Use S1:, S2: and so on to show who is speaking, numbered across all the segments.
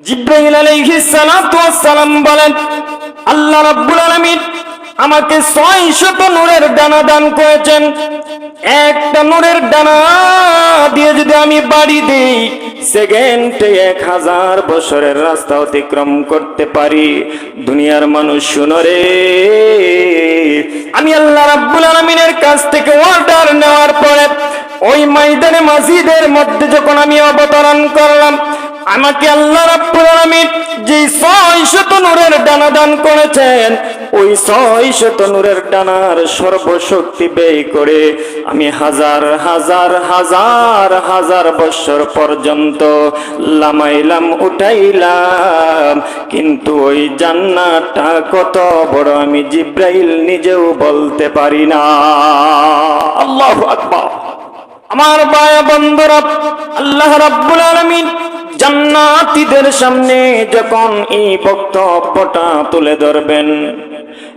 S1: জিবরাইল আলাইহিস সালাতু ওয়াস সালাম বলেন, আল্লাহ রাব্বুল আলামিন আমাকে 600 নূরের ডানা দান করেছেন। একটা নূরের ডানা দিয়ে যদি আমি বাড়ি দেই, সেকেন্ডে 1000 বছরের রাস্তা অতিক্রম করতে পারি। দুনিয়ার মানুষ শুনো রে, আমি আল্লাহ রাব্বুল আলামিনের কাছ থেকে অর্ডার নেওয়ার পরে ওই ময়দানে মসজিদের মধ্যে যখন আমি অবতরণ করলাম, আমাকে আল্লাহ রাব্বুল আলামিন যে 600 নূরের ডানা দান করেছেন, ওই 600 নূরের ডানার সর্বশক্তি ব্যয় করে আমি হাজার হাজার হাজার হাজার বছর পর্যন্ত লামাইলাম, উঠাইলাম, কিন্তু ওই জান্নাতটা কত বড় আমি জিবরাইল নিজেও বলতে পারি না। আল্লাহু আকবার। আমার ভাই বন্ধুরা, আল্লাহ রাব্বুল আলামিন জান্নাতীদের সামনে যখন এই বক্তব্যটা তুলে ধরবেন,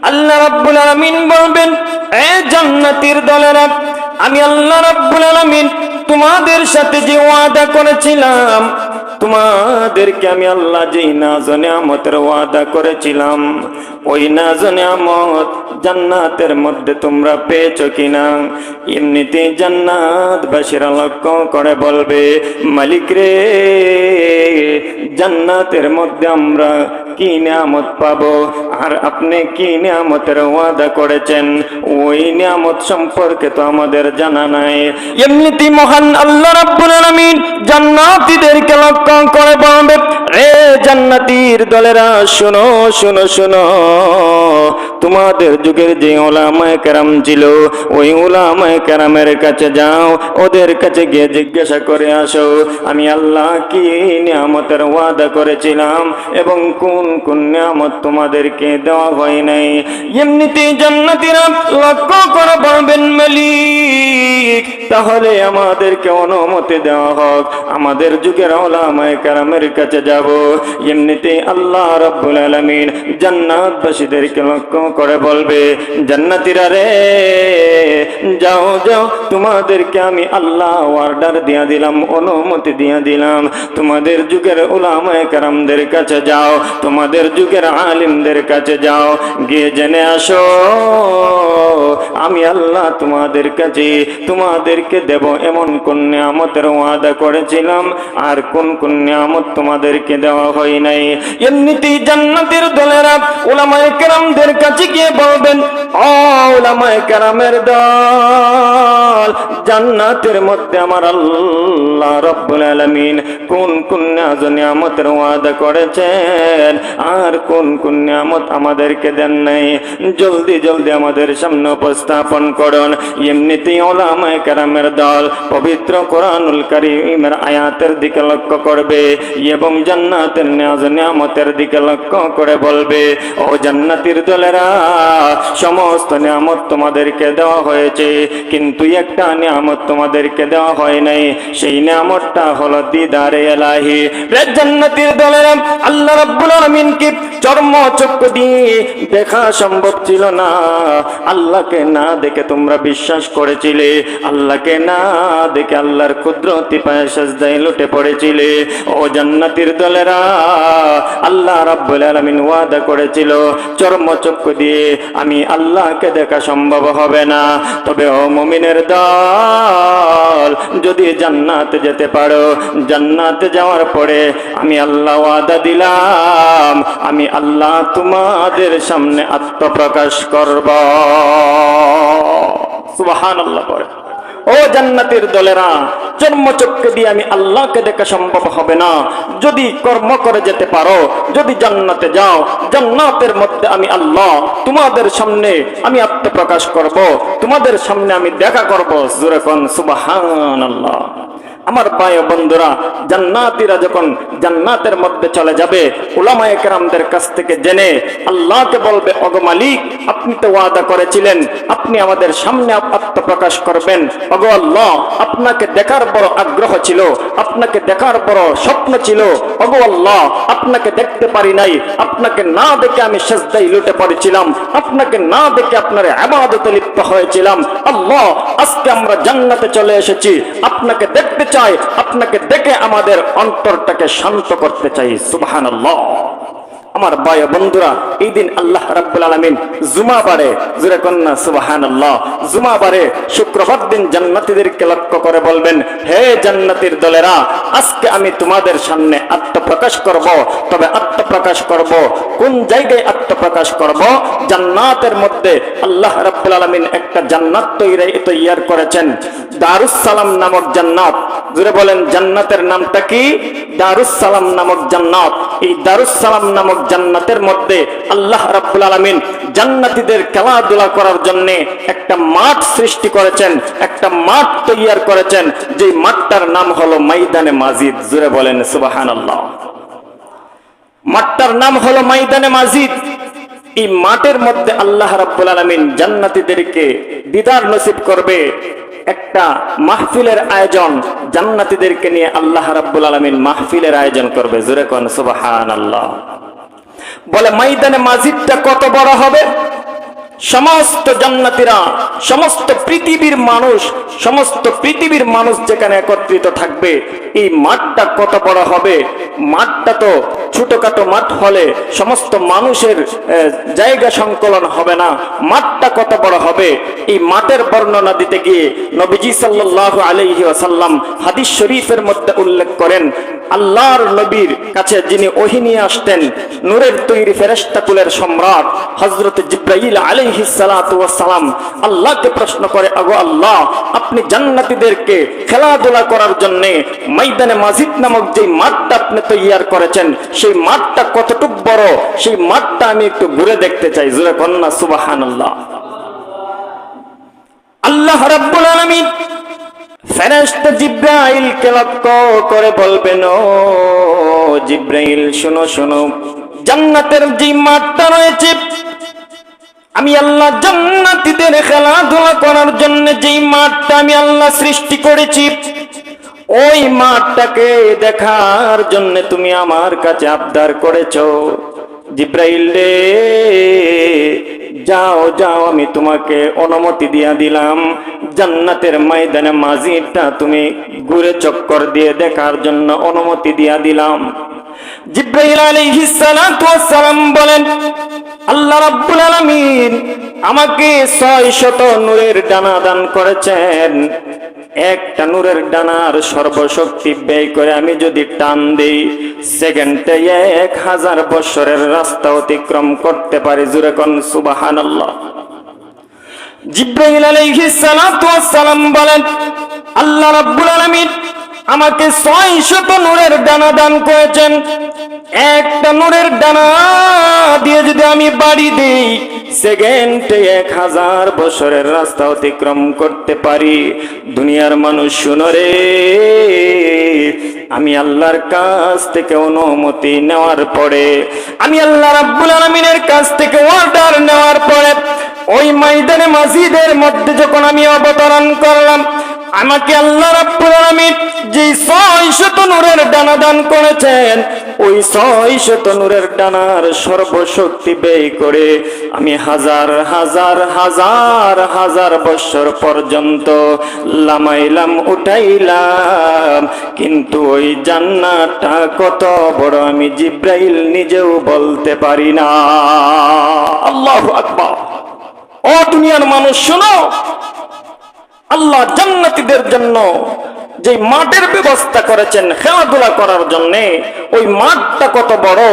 S1: আল্লাহ রাব্বুল আলামিন বলবেন, এ জান্নাতীর দলেরা, আমি আল্লাহ রাব্বুল আলামিন তোমাদের সাথে যে ওয়াদা করেছিলাম, তোমাদেরকে আমি আল্লাহ যে নাজ নিয়ামতের ওয়াদা করেছিলাম, ওই নাজ নিয়ামত জান্নাতের মধ্যে তোমরা পেয়েছো কিনা? এমনিতে জান্নাতবাসীরা লক্ষ্য করে বলবে, মালিক রে, জান্নাতের মধ্যে আমরা কি নিয়ামত পাবো, আর আপনি কি নিয়ামতের ওয়াদা করেছেন ওই নিয়ামত সম্পর্কে তো আমাদের জানা নাই। এমনিতে মহান আল্লাহ রাব্বুল আলামিন জান্নাতীদেরকে লক্ষ্য করে বলবে, রে জান্নাতীর দলেরা, শোনো শোনো শোনো, তোমাদের যুগের যে উলামায়ে কেরাম ছিল, ওই উলামায়ে কেরামের কাছে যাও, ওদের কাছে গিয়ে জিজ্ঞাসা করে আসো আমি আল্লাহ কি নিয়ামতের ওয়াদা করেছিলাম এবং কোন কোন নিয়ামত তোমাদেরকে দেওয়া হয় নাই। এমনিতেই জান্নাতীরা লক্ষ্য করে বলবেন, মালিক, তাহলে আমাদেরকে অনুমতি দেওয়া হোক, আমাদের যুগের উলামায়ে কেরামের কাছে যাব। এমনিতেই আল্লাহ রাব্বুল আলামিন জান্নাতবাসীদেরকে লক্ষ্য করে বলবে, জান্নাতীরা রে, যাও যাও, তোমাদেরকে আমি আল্লাহ অর্ডার দিয়া দিলাম, অনুমতি দিয়া দিলাম, তোমাদের যুগের উলামায়ে কেরামদের কাছে যাও, তোমাদের যুগের আলিমদের কাছে যাও, গিয়ে জেনে আসো আমি আল্লাহ তোমাদের কাছে তোমাদেরকে দেব এমন কোন নিয়ামতের ওয়াদা করেছিলাম আর কোন কোন নিয়ামত তোমাদেরকে দেওয়া হয় নাই। এমনিতেই জান্নাতের দলেরা উলামায়ে কেরামদের কাছে গিয়ে বলবেন, ও উলামায়ে কেরামের দল, জান্নাতের মধ্যে আমার আল্লাহ রাব্বুল আলামিন কোন কোন নিয়ামতের ওয়াদা করেছেন আর কোন কোন নিয়ামত আমাদেরকে দেন নাই, জলদি জলদি আমাদের সামনে উপস্থাপন করুন। এমনিতেই উলামায়ে কেরামের দল পবিত্র কোরআনুল কারীমের আয়াতের দিকে লক্ষ্য করবে এবং জান্নাতের নিয়ামতের দিকে লক্ষ্য করে বলবে, ও জান্নাতীর দলেরা, সমস্ত নিয়ামত তোমাদেরকে দেওয়া হয়েছে, কিন্তু একটা নিয়ামত তোমাদেরকে দেওয়া হয় নাই, সেই নিয়ামতটা হলো দিদারে ইলাহি। রে জান্নাতীর দলেরা, আল্লাহ রাব্বুল আলামিনকে চর্মচক্ষু দিয়ে দেখা সম্ভব ছিল না, আল্লাহকে না দেখে তোমরা বিশ্বাস করেছিলে, আল্লাহকে না দেখে আল্লাহর কুদরতি পায়ে সিজদায় লুটে পড়েছিলে। ও জান্নাতীর দলেরা, আল্লাহ রাব্বুল আলামিন ওয়াদা করেছিল চর্মচক্ষু দিয়ে আমি আল্লাহকে দেখা সম্ভব হবে না, তবে ও মুমিনের দল, যদি জান্নাতে যেতে পারো, জান্নাতে যাওয়ার পরে আমি আল্লাহ ওয়াদা দিলাম আমি আল্লাহ তোমাদের সামনে আত্মপ্রকাশ করব। সুবহানাল্লাহ। পড়ে, ও জান্নাতের দলেরা, জন্মচক্ষু দিয়ে আমি আল্লাহকে দেখা সম্ভব হবে না, যদি কর্ম করে যেতে পারো, যদি জান্নাতে যাও, জান্নাতের মধ্যে আমি আল্লাহ তোমাদের সামনে আমি আত্মপ্রকাশ করব, তোমাদের সামনে আমি দেখা করব। জোরে কোন সুবহানাল্লাহ। আমার ভাই ও বন্ধুরা, জান্নাতীরা যখন জান্নাতের মধ্যে চলে যাবে, উলামায়ে কেরামদের কাছ থেকে জেনে আল্লাহকে বলবে, ওগো মালিক, আপনি তো ওয়াদা করেছিলেন আপনি আমাদের সামনে আত্মপ্রকাশ করবেন, ওগো আল্লাহ, আপনাকে দেখার বড় আগ্রহ ছিল, আপনাকে দেখার বড় স্বপ্ন ছিল, ওগো আল্লাহ, আপনাকে দেখতে পারি নাই, আপনাকে না দেখে আমি সিজদায় লুটে পড়েছিলাম, আপনাকে না দেখে আপনার ইবাদতে লিপ্ত হয়েছিলাম। আল্লাহ, আজকে আমরা জান্নাতে চলে এসেছি, আপনাকে দেখতে চাই, আপনাকে দেখে আমাদের অন্তরটাকে শান্ত করতে চাই। সুবহানাল্লাহ। আমার ভাই বন্ধুরা, এই দিন আল্লাহ রাব্বুল আলামিন জুমা বারে, জোরে কন্যা সুবহানাল্লাহ, জুমা বারে শুক্রবার দিন জান্নাতীদেরকে লক্ষ্য করে বলবেন, হে জান্নাতীর দলেরা, আজকে আমি তোমাদের সামনে আত্মপ্রকাশ করব। তবে আত্মপ্রকাশ করব কোন জায়গায়? আত্মপ্রকাশ করব জান্নাতের মধ্যে। আল্লাহ রাব্বুল আলামিন একটা জান্নাত তৈয়ার করেছেন, দারুস সালাম নামক জান্নাত। জোরে বলেন, জান্নাতের নামটা কি? দারুস সালাম নামক জান্নাত। এই দারুস সালাম নামক জান্নাতের মধ্যে আল্লাহ রাব্বুল আলামিন জান্নাতীদের খেলাধুলা করার জন্য একটা মাঠ সৃষ্টি করেছেন, একটা মাঠ তৈয়ার করেছেন, যে মাঠটার নাম হলো ময়দানে মাজিদ। জোরে বলেন সুবহানাল্লাহ। মাঠটার নাম হলো ময়দানে মাজিদ। এই মাঠের মধ্যে আল্লাহ রাব্বুল আলামিন জান্নাতীদেরকে দিদার নসিব করবে। একটা মাহফিলের আয়োজন, জান্নাতীদেরকে নিয়ে আল্লাহ রাব্বুল আলামিন মাহফিলের আয়োজন করবে। জোরে কোন সুবহানাল্লাহ। বলে ময়দানে মাজিদটা কত বড় হবে? সমস্ত জান্নাতীরা, সমস্ত পৃথিবীর মানুষ যেখানে একত্রিত থাকবে, এই মাঠটা কত বড় হবে? মাঠটা তো ছোটখাটো মাঠ হলে সমস্ত মানুষের জায়গা সংকলন হবে না। মাঠটা কত বড় হবে? এই মাঠের বর্ণনা দিতে গিয়ে নবীজি সাল্লাল্লাহু আলাইহি ওয়াসাল্লাম হাদিস শরীফের মধ্যে উল্লেখ করেন, আল্লাহর নবীর কাছে যিনি ওহী নিয়ে আসতেন, নূরের তৈরি ফেরেশতা কুলের সম্রাট হযরত জিবরাইল আলাইহিস সালাতু ওয়াস সালাম আল্লাহকে প্রশ্ন করে, আগো আল্লাহ, আপনি জান্নাতীদেরকে খেলাধুলা করার জন্য ময়দানে মাজিদ নামক যে মাঠটা আপনি তৈয়ার করেছেন, সেই মাঠটা কতটুকু বড়? সেই মাঠটা আমি একটু ঘুরে দেখতে চাই। জোরে কন্না সুবহানাল্লাহ। আল্লাহ রাব্বুল আলামিন ফেরেশতা জিবরাইলকে লক্ষ্য করে বলবেন, ও জিবরাইল, শোনো শোনো, জান্নাতের যে মাঠটা রয়েছে, আমি আল্লাহ জান্নাতীদের খেলাধুলা করার জন্য যেই মাঠটা আমি আল্লাহ সৃষ্টি করেছি, ওই মাঠটাকে দেখার জন্য তুমি আমার কাছে আবদার করেছো। জিবরাইল রে, যাও যাও, আমি তোমাকে অনুমতি দিয়া দিলাম, জান্নাতের ময়দানে মাজিদটা তুমি ঘুরে চক্কর দিয়ে দেখার জন্য অনুমতি দিয়া দিলাম। জিবরাইল আলাইহিস সালাতু ওয়াস সালাম বলেন, আল্লাহ রাব্বুল আলামিন আমাকে 600 নূরের ডানা দান করেছেন। একটা নূরের ডানার সর্বশক্তি ব্যয় করে আমি যদি টান দেই, সেকেন্ডে 1000 বছরের রাস্তা অতিক্রম করতে পারি। জোরে কোন সুবহানাল্লাহ। জিবরাইল আলাইহিস সালাতু ওয়াস সালাম বলেন, আল্লাহ রাব্বুল আলামিন আমাকে 600 নূরের ডানা দান করেছেন। একটা নূরের ডানা দিয়ে যদি আমি বাড়ি দেই, সেকেন্ডে 1000 বছরের রাস্তা অতিক্রম করতে পারি। দুনিয়ার মানুষ শুনো রে, আমি আল্লাহর কাছ থেকে অনুমতি নেওয়ার পরে, আমি আল্লাহ রাব্বুল আলামিনের কাছ থেকে অর্ডার নেওয়ার পরে, ওই ময়দানে মাজিদের মধ্যে যখন আমি অবতরণ করলাম, আমাকে আল্লাহ রাব্বুল আলামিন যে 600 নূরের ডানা দান করেছেন, ওই 600 নূরের ডানার সর্বশক্তি ব্যয় করে আমি হাজার হাজার হাজার হাজার বছর পর্যন্ত লামাইলাম, উঠাইলাম, কিন্তু ওই জান্নাতটা কত বড় আমি জিবরাইল নিজেও বলতে পারি না। আল্লাহু আকবার। ও দুনিয়ার মানুষ শোনো, আল্লাহ জান্নাতীদের জন্য যে মাঠের ব্যবস্থা করেছেন খেলাধুলা করার জন্য, ওই মাঠটা কত বড়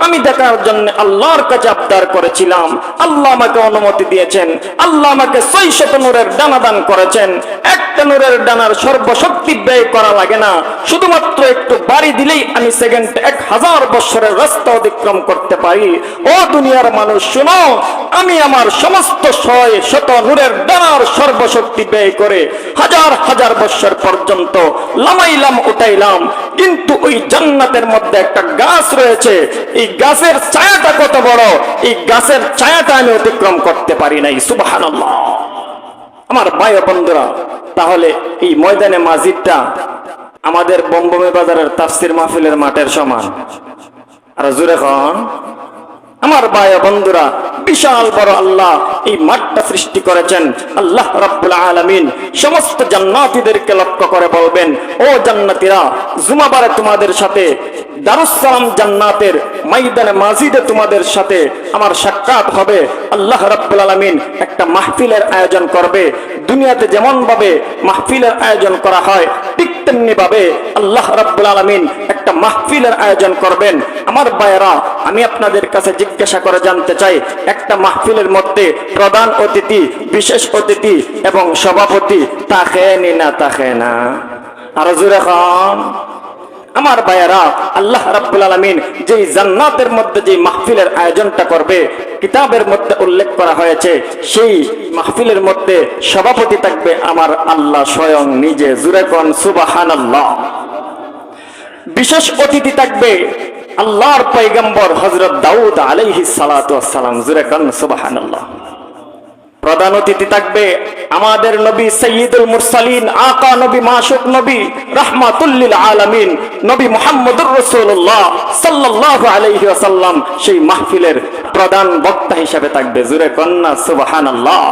S1: আমি দেখার জন্য আল্লাহর কাছে আবদার করেছিলাম। আল্লাহ আমাকে অনুমতি দিয়েছেন। আল্লাহ আমাকে 600 নূরের ডানা দান করেছেন। একটা নূরের ডানার সর্বশক্তি ব্যয় করা লাগে না, শুধুমাত্র একটু বাড়ি দিলেই আমি সেকেন্ডে 1000 বছরের রাস্তা অতিক্রম করতে পারি। ও দুনিয়ার মানুষ শুনো, আমি আমার সমস্ত 600 নূরের ডানার সর্বশক্তি ব্যয় করে হাজার হাজার বছর পর্যন্ত লামাইলাম, উঠাইলাম, কিন্তু ওই জান্নাতের মধ্যে একটা গাছ রয়েছে, এই গাছের ছায়াটা কত বড়, এই গাছের ছায়াটা আমি অতিক্রম করতে পারি নাই। সুবহানাল্লাহ। আমার ভাই ও বন্ধুরা, তাহলে এই ময়দানে মাজিদটা আমাদের বমবমে বাজারের তাফসীর মাহফিলের মাঠের সমান। আর জোরে খান আমার ভাই ও বন্ধুরা, বিশাল বড় আল্লাহ এই মাঠটা সৃষ্টি করেছেন। আল্লাহ রাব্বুল আলামিন সমস্ত জান্নাতীদেরকে লক্ষ্য করে বলবেন, ও জান্নাতীরা, জুমাবারে তোমাদের সাথে দারুস সালাম জান্নাতের ময়দানে মাজিদে তোমাদের সাথে আমার সাক্ষাৎ হবে। আল্লাহ রাব্বুল আলামিন একটা মাহফিলের আয়োজন করবে। দুনিয়াতে যেমন ভাবে মাহফিলের আয়োজন করা হয়, ঠিক তেমনি ভাবে আল্লাহ রাব্বুল আলামিন একটা মাহফিলের আয়োজন করবেন। আমার ভাইয়েরা, আমি আপনাদের কাছে জিজ্ঞাসা করে জানতে চাই, একটা মাহফিলের মধ্যে প্রধান অতিথি, বিশেষ অতিথি এবং সভাপতি থাকেনি না থাকে না? আরো জোরে খান। আমার ভাইয়েরা, আল্লাহ রাব্বুল আলামিন যেই জান্নাতের মধ্যে যেই মাহফিলের আয়োজনটা করবে, কিতাবের মধ্যে উল্লেখ করা হয়েছে, সেই মাহফিলের মধ্যে সভাপতি থাকবে আমার আল্লাহ স্বয়ং নিজে। জোরে কোন সুবহানাল্লাহ। বিশেষ অতিথি থাকবে আল্লাহর পয়গম্বর হযরত দাউদ আলাইহিস সালাতু ওয়াস সালাম। জোরে কোন সুবহানাল্লাহ। প্রধান অতিথি থাকবে আমাদের নবী সাইয়্যিদুল মুরসালিন, আকা নবী, মাসুক নবী, রাহমাতুল লিল আলামিন নবী মুহাম্মদুর রাসূলুল্লাহ সাল্লাল্লাহু আলাইহি ওয়াসাল্লাম সেই মাহফিলের প্রধান বক্তা হিসেবে থাকবে। জোরে কন্না সুবহানাল্লাহ।